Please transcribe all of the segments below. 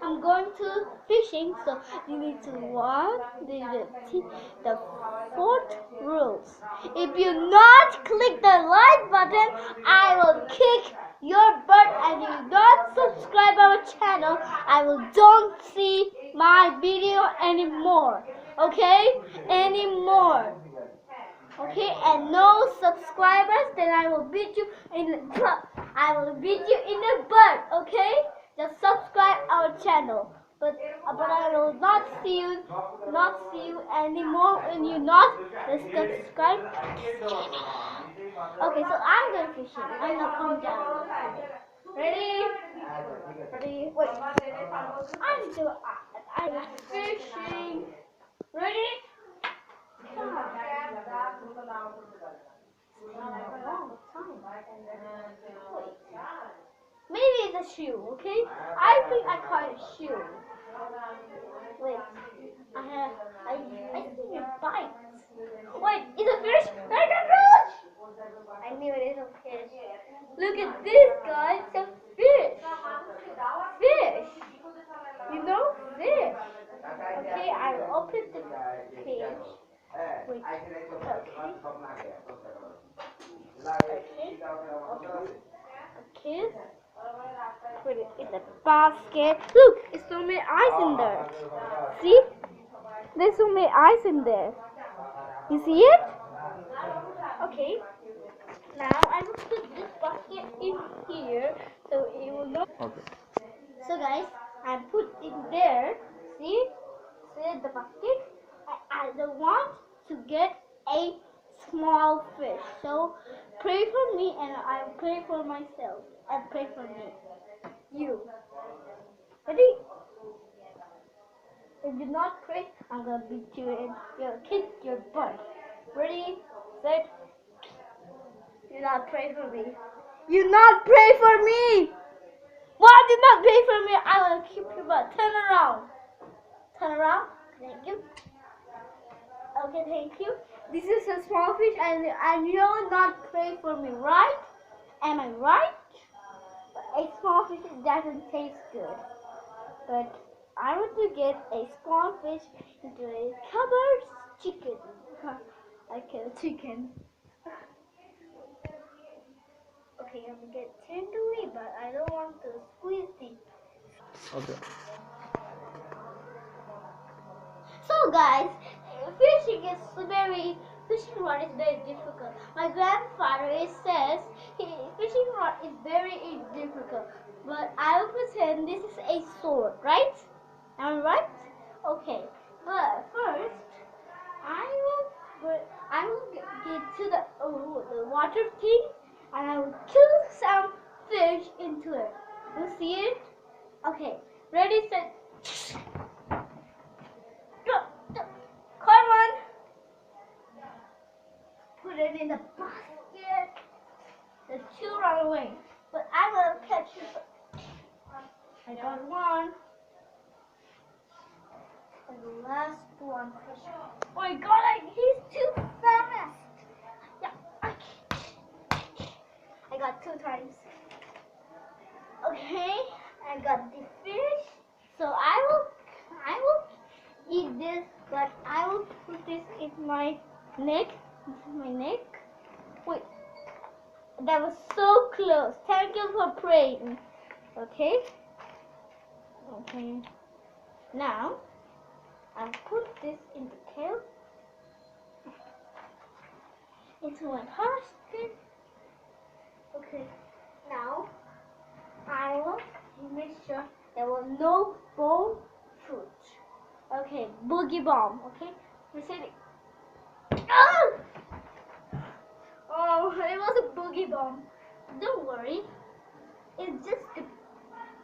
I'm going to fishing, so you need to watch the fourth rules. If you not click the like button, I will kick your butt, and if you don't subscribe our channel, I will don't see my video anymore. Okay? Anymore. Okay, and no subscribers, then I will beat you in the butt. I will beat you in the butt. Okay? Just subscribe our channel. But I will not see you anymore when you not subscribe this channel. Okay, so I'm going fishing. I'm gonna calm down. Ready? Ready? Wait. I'm fishing. Ready? Maybe it's a shoe, okay? I think I caught a shoe. Wait, I think it bites. Wait, it's a fish? It's a fish! I knew it is a fish. Look at this, guys. It's a fish. Fish. You know, fish. Okay, I will open the fish. Wait, okay. Put it in the basket. Look, it's so many eyes in there. See? There's so many eyes in there. You see it? Okay. Now I will put this basket in here so it will not. Okay. So guys, I put it there. See? See the basket? I don't want to get a small fish. So pray for me, and I pray for myself, and pray for me. You. Ready? If you not pray, I'm gonna beat you and you'll kick your butt. Ready? Set. You not pray for me. You not pray for me. Why did not pray for me? I will keep your butt. Turn around. Turn around. Thank you. Okay, thank you. This is a small fish, and you will not pray for me, right? Am I right? A small fish doesn't taste good, but I want to get a small fish into a covered chicken. Like a chicken. Okay, I'm gonna get tenderly, but I don't want to squeeze it. Okay. So guys, fishing rod is very difficult. My grandfather says fishing rod is very difficult. But I will pretend this is a sword, right? Am I right? Okay. But first, I will get to the water thing, and I will kill some fish into it. You see it? Okay. Ready, set. Come on. Put it in the basket. The two run away. But I will catch you. I got one. And the last one. Oh my god, he's too fast. Yeah. I got 2 times. Okay, I got the fish. So I will eat this, but I will put this in my neck. My neck. Wait, that was so close. Thank you for praying. Okay. Okay. Now I'll put this in the tail. Into my basket. Okay. Now I will make sure there will no bone fruit. Okay, boogie bomb. Okay, we said it. Oh, it was a boogie bomb. Don't worry, it's just to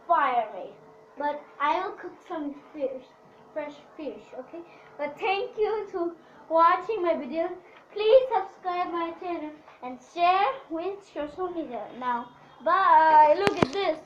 fire me. But I will cook some fish, fresh fish. Okay. But thank you to watching my video. Please subscribe my channel and share with social media. Now, bye. Look at this.